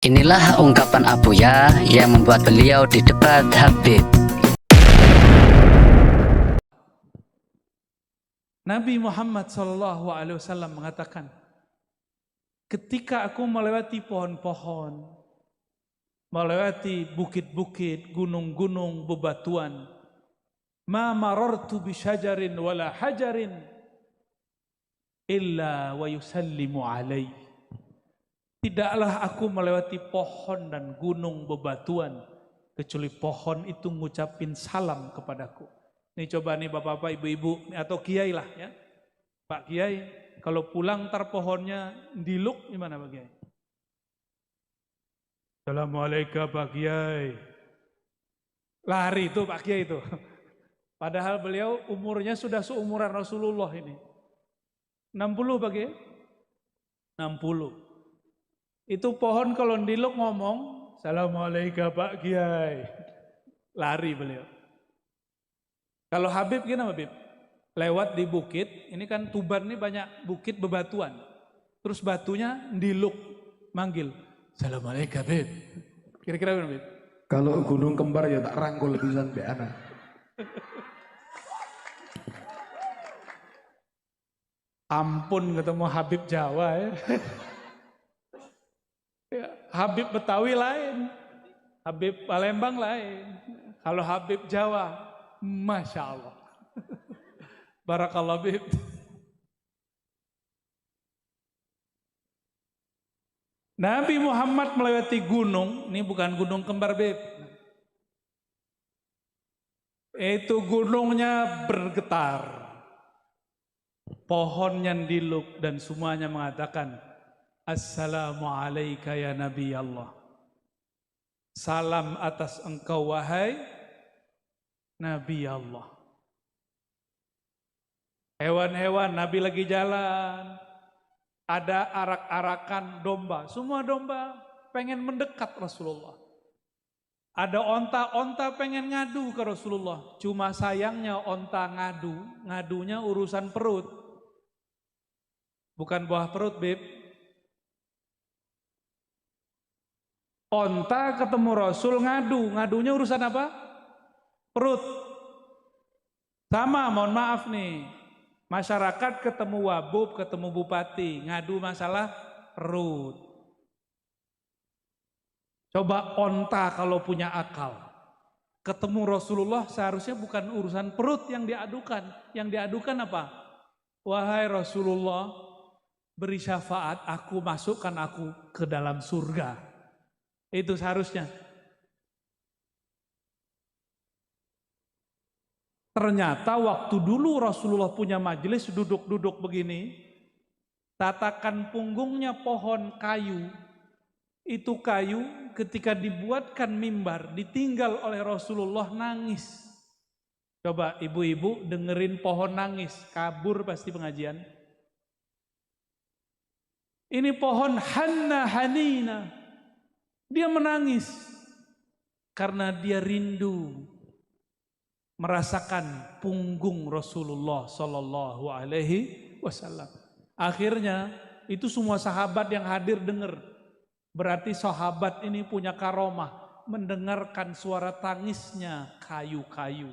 Inilah ungkapan Abuya yang membuat beliau di debat Habib. Nabi Muhammad SAW mengatakan, ketika aku melewati pohon-pohon, melewati bukit-bukit, gunung-gunung, bebatuan, ma marartu bi syajarin wala hajarin illa wa yusallimu alaihi. Tidaklah aku melewati pohon dan gunung bebatuan kecuali pohon itu ngucapin salam kepadaku. Nih coba nih bapak-bapak, ibu-ibu atau kiai lah ya. Pak Kiai, kalau pulang ntar pohonnya diluk gimana Pak Kiai? Assalamualaikum Pak Kiai. Lari itu Pak Kiai itu. Padahal beliau umurnya sudah seumuran Rasulullah ini. 60 Pak Kiai? 60. Itu pohon kalau diluk ngomong, Assalamualaikum Pak Kiai. Lari beliau. Kalau Habib gimana Habib? Lewat di bukit, ini kan Tuban ini banyak bukit bebatuan. Terus batunya diluk, manggil. Assalamualaikum Habib. Kira-kira gimana Habib? Kalau gunung kembar ya tak rangkul pisan mbek anak. Ampun ketemu Habib Jawa ya. Habib Betawi lain, Habib Palembang lain. Kalau Habib Jawa, Masya Allah. Barakallah Habib. Nabi Muhammad melewati gunung, ini bukan gunung kembar Habib. Itu gunungnya bergetar. Pohonnya diluk dan semuanya mengatakan, Assalamualaikum ya Nabi Allah. Salam atas engkau wahai Nabi Allah. Hewan-hewan Nabi lagi jalan. Ada arak-arakan domba. Semua domba pengen mendekat Rasulullah. Ada onta-onta pengen ngadu ke Rasulullah. Cuma sayangnya onta ngadunya urusan perut. Bukan buah perut, Beb. Onta ketemu Rasul ngadunya urusan apa? Perut. Sama, mohon maaf nih, masyarakat ketemu wabub, ketemu bupati, ngadu masalah perut. Coba onta kalau punya akal, ketemu Rasulullah seharusnya bukan urusan perut yang diadukan. Yang diadukan apa? Wahai Rasulullah, beri syafaat, aku masukkan aku ke dalam surga. Itu seharusnya. Ternyata waktu dulu Rasulullah punya majelis duduk-duduk begini, tatakan punggungnya pohon kayu. Itu kayu ketika dibuatkan mimbar, ditinggal oleh Rasulullah nangis. Coba ibu-ibu dengerin pohon nangis, kabur pasti pengajian. Ini pohon Hanna Hanina. Dia menangis karena dia rindu merasakan punggung Rasulullah Sallallahu Alaihi Wasallam. Akhirnya itu semua sahabat yang hadir dengar. Berarti sahabat ini punya karomah mendengarkan suara tangisnya kayu-kayu.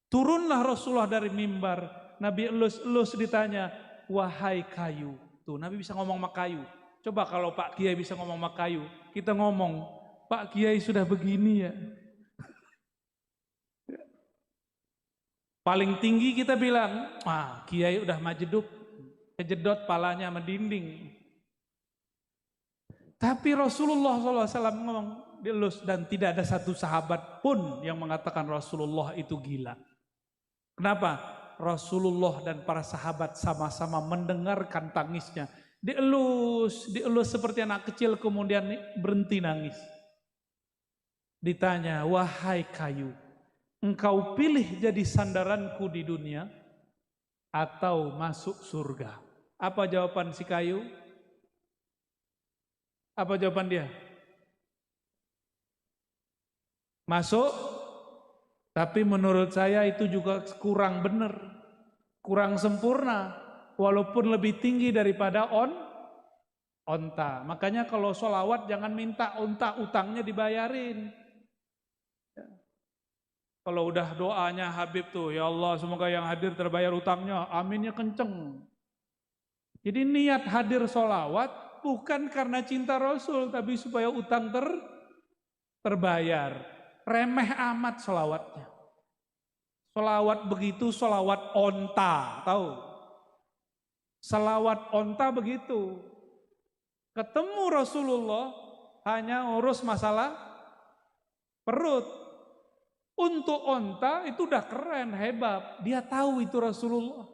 Turunlah Rasulullah dari mimbar. Nabi elus-elus ditanya, wahai kayu. Tuh Nabi bisa ngomong sama kayu. Coba kalau Pak Kiai bisa ngomong sama kayu, kita ngomong, Pak Kiai sudah begini ya. Paling tinggi kita bilang, Kiai udah majeduk, kejedot palanya sama dinding. Tapi Rasulullah SAW ngomong, dielus, dan tidak ada satu sahabat pun yang mengatakan Rasulullah itu gila. Kenapa? Rasulullah dan para sahabat sama-sama mendengarkan tangisnya. Dielus seperti anak kecil kemudian berhenti nangis. Ditanya, wahai kayu, engkau pilih jadi sandaranku di dunia atau masuk surga? Apa jawaban si kayu? Apa jawaban dia? Masuk, tapi menurut saya itu juga kurang benar, kurang sempurna. Walaupun lebih tinggi daripada onta. Makanya kalau sholawat jangan minta onta utangnya dibayarin. Ya. Kalau udah doanya Habib tuh, ya Allah semoga yang hadir terbayar utangnya, aminnya kenceng. Jadi niat hadir sholawat bukan karena cinta Rasul, tapi supaya utang terbayar. Remeh amat sholawatnya. Sholawat begitu, sholawat onta, tahu? Sholawat onta begitu. Ketemu Rasulullah hanya urus masalah perut. Untuk onta itu udah keren, hebat. Dia tahu itu Rasulullah.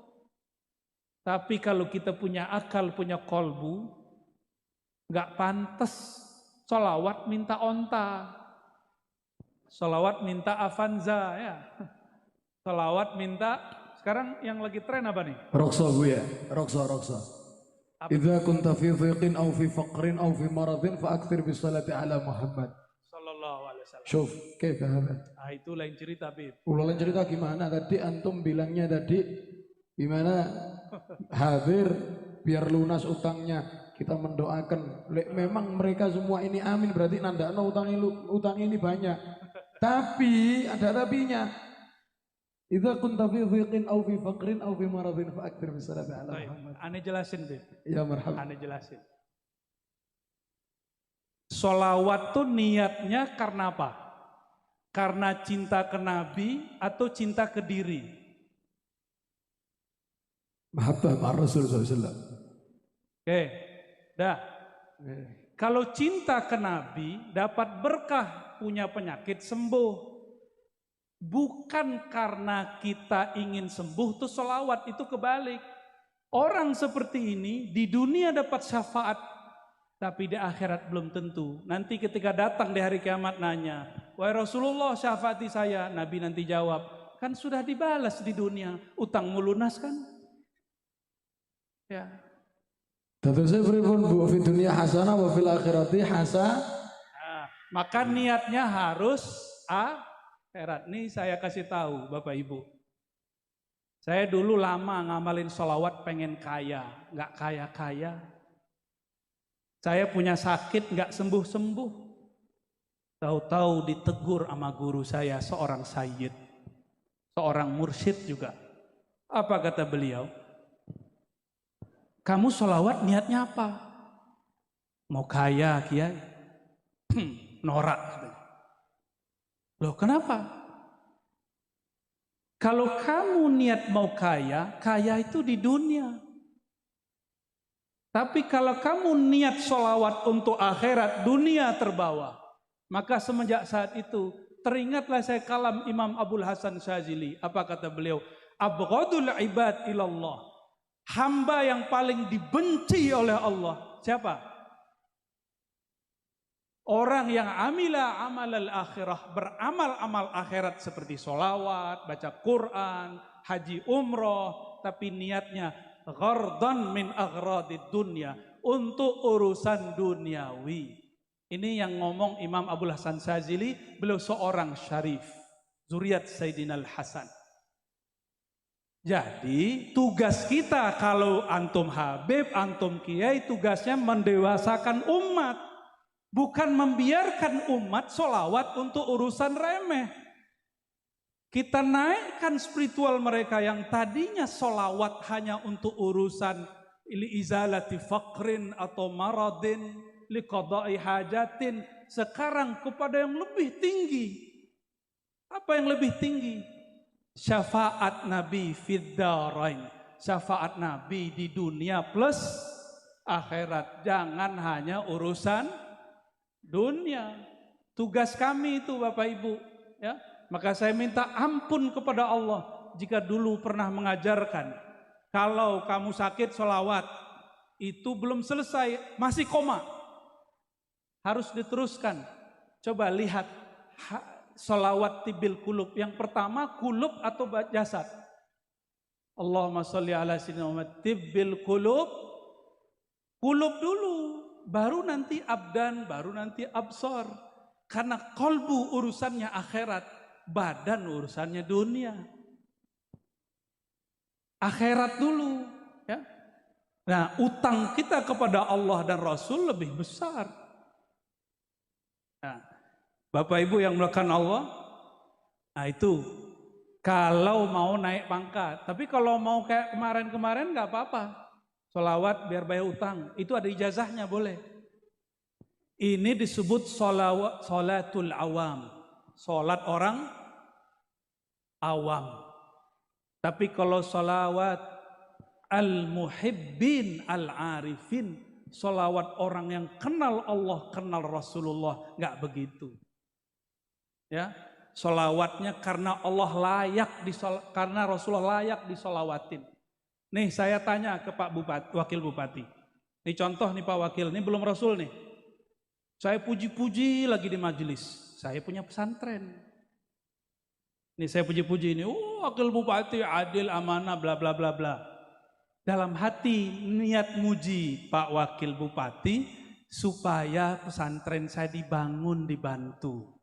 Tapi kalau kita punya akal, punya kolbu, nggak pantas sholawat minta onta. Sholawat minta Avanza ya. Sholawat minta, sekarang yang lagi tren apa nih? Rokso gue ya, rokso. Idza kunta fi dhiqin aw fi faqrin aw fi maradin fa akthir bis salati ala Muhammad Sallallahu alaihi wasallam. Syuf, kayak hada. Ah itu lain cerita, Bib. Ulang cerita gimana tadi antum bilangnya tadi gimana hadir biar lunas utangnya. Kita mendoakan. Memang mereka semua ini amin berarti nandakno utang ini banyak. Tapi ada tapinya. Idza kunta fi dhiqin aw fi faqrin aw fi maradin fa akthir bis salati ala Muhammad. Ane jelasin, Bib. Ya marhaba. Ane jelasin. Sholawat tuh niatnya karena apa? Karena cinta ke Nabi atau cinta ke diri? Mahabbah ma Rasul sallallahu alaihi wasallam. Oke. Dah. Kalau cinta ke Nabi dapat berkah, punya penyakit sembuh. Bukan karena kita ingin sembuh tuh sholawat, itu kebalik. Orang seperti ini di dunia dapat syafaat, tapi di akhirat belum tentu. Nanti ketika datang di hari kiamat nanya, wahai Rasulullah syafaati saya, Nabi nanti jawab, kan sudah dibalas di dunia, utangmu lunas kan? Ya. Tentu saya pripun bu fi dunia hasanah wa fil akhirati hasanah. Nah, maka niatnya harus akhirat. Nih saya kasih tahu Bapak Ibu. Saya dulu lama ngamalin sholawat pengen kaya, nggak kaya-kaya. Saya punya sakit nggak sembuh-sembuh. Tahu-tahu ditegur sama guru saya, seorang sayyid, seorang mursyid juga. Apa kata beliau? Kamu sholawat niatnya apa? Mau kaya, kiai? Norak. Loh kenapa? Kalau kamu niat mau kaya, kaya itu di dunia. Tapi kalau kamu niat sholawat untuk akhirat, dunia terbawa. Maka semenjak saat itu, teringatlah saya kalam Imam Abul Hasan Syazili. Apa kata beliau? Abghadul ibad ilallah. Hamba yang paling dibenci oleh Allah. Siapa? Orang yang amila amal al-akhirah, beramal amal akhirat seperti sholawat, baca Quran, haji umroh, tapi niatnya ghardan min aghradid dunya, untuk urusan duniawi. Ini yang ngomong Imam Abul Hasan Syazili, beliau seorang syarif, zuriat Sayyidina Al-Hasan. Jadi tugas kita kalau antum Habib, antum Kiai, tugasnya mendewasakan umat. Bukan membiarkan umat sholawat untuk urusan remeh. Kita naikkan spiritual mereka yang tadinya sholawat hanya untuk urusan li izalati faqrin atau maradin, li qada'i hajatin. Sekarang kepada yang lebih tinggi. Apa yang lebih tinggi? Syafaat Nabi fid darain. Syafaat Nabi di dunia plus akhirat. Jangan hanya urusan dunia. Tugas kami itu Bapak Ibu, ya. Maka saya minta ampun kepada Allah jika dulu pernah mengajarkan kalau kamu sakit sholawat itu belum selesai, masih koma, harus diteruskan. Coba lihat sholawat tibil kulub. Yang pertama kulub atau jasad. Allahumma sholli ala sayyidina Muhammad tibil kulub. Kulub dulu, baru nanti abdan, baru nanti absor. Karena kolbu urusannya akhirat, badan urusannya dunia. Akhirat dulu, ya. Nah, utang kita kepada Allah dan Rasul lebih besar. Nah, Bapak Ibu yang melakukan Allah, nah itu kalau mau naik pangkat. Tapi kalau mau kayak kemarin-kemarin nggak apa-apa. Sholawat biar bayar utang, itu ada ijazahnya boleh. Ini disebut sholatul awam, sholat orang awam. Tapi kalau sholawat al-muhibbin al-arifin, sholawat orang yang kenal Allah, kenal Rasulullah, nggak begitu. Ya, sholawatnya karena Allah layak karena Rasulullah layak disolawatin. Nih saya tanya ke Pak Bupati, Wakil Bupati. Nih contoh nih Pak Wakil, nih belum Rasul nih. Saya puji-puji lagi di majelis. Saya punya pesantren. Nih saya puji-puji ini, Wakil Bupati adil, amanah, bla bla bla bla. Dalam hati niat muji Pak Wakil Bupati supaya pesantren saya dibangun, dibantu.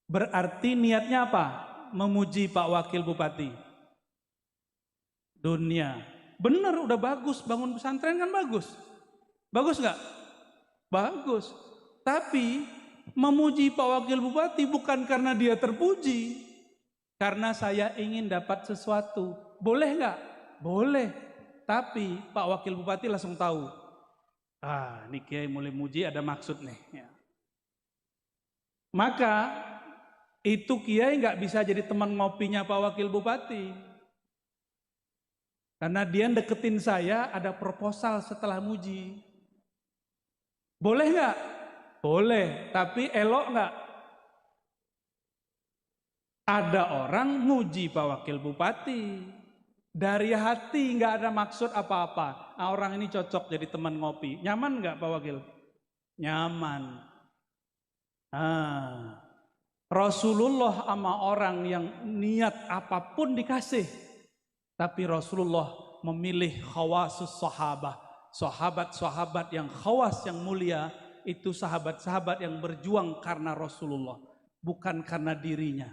Berarti niatnya apa? Memuji Pak Wakil Bupati. Dunia. Benar, udah bagus, bangun pesantren kan bagus. Bagus nggak? Bagus. Tapi memuji Pak Wakil Bupati bukan karena dia terpuji. Karena saya ingin dapat sesuatu. Boleh nggak? Boleh. Tapi Pak Wakil Bupati langsung tahu. Ini Kiai mulai muji ada maksud nih. Ya. Maka itu Kiai nggak bisa jadi teman ngopinya Pak Wakil Bupati. Karena dia deketin saya ada proposal setelah muji. Boleh nggak? Boleh, tapi elok nggak? Ada orang muji Pak Wakil Bupati. Dari hati nggak ada maksud apa-apa. Nah, orang ini cocok jadi teman ngopi. Nyaman nggak Pak Wakil? Nyaman. Rasulullah sama orang yang niat apapun dikasih. Tapi Rasulullah memilih khawasus sahabah. Sahabat-sahabat yang khawas, yang mulia. Itu sahabat-sahabat yang berjuang karena Rasulullah. Bukan karena dirinya.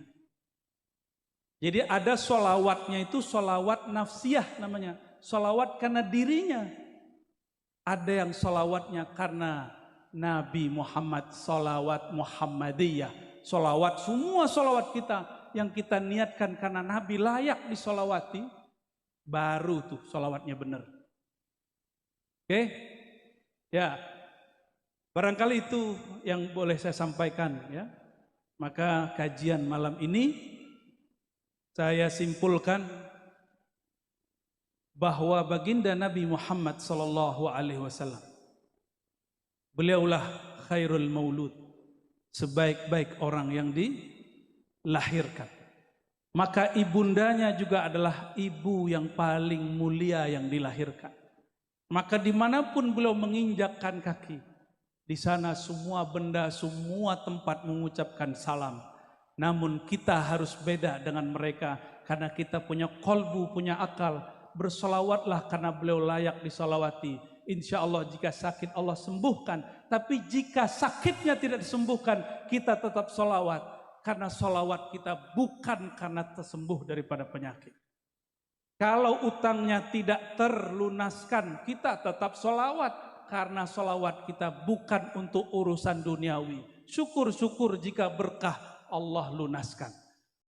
Jadi ada sholawatnya itu sholawat nafsiyah namanya. Sholawat karena dirinya. Ada yang sholawatnya karena Nabi Muhammad, sholawat Muhammadiyah. Sholawat, semua sholawat kita yang kita niatkan karena Nabi layak disolawati. Baru tuh sholawatnya benar. Oke? Ya. Barangkali itu yang boleh saya sampaikan ya. Maka kajian malam ini saya simpulkan bahwa baginda Nabi Muhammad sallallahu alaihi wasallam beliaulah khairul maulud, sebaik-baik orang yang dilahirkan. Maka ibundanya juga adalah ibu yang paling mulia yang dilahirkan. Maka dimanapun beliau menginjakkan kaki, di sana semua benda, semua tempat mengucapkan salam. Namun kita harus beda dengan mereka karena kita punya kolbu, punya akal. Bersolawatlah karena beliau layak disolawati. Insya Allah jika sakit Allah sembuhkan. Tapi jika sakitnya tidak disembuhkan, kita tetap solawat. Karena solawat kita bukan karena tersembuh daripada penyakit. Kalau utangnya tidak terlunaskan, kita tetap solawat. Karena solawat kita bukan untuk urusan duniawi. Syukur-syukur jika berkah Allah lunaskan.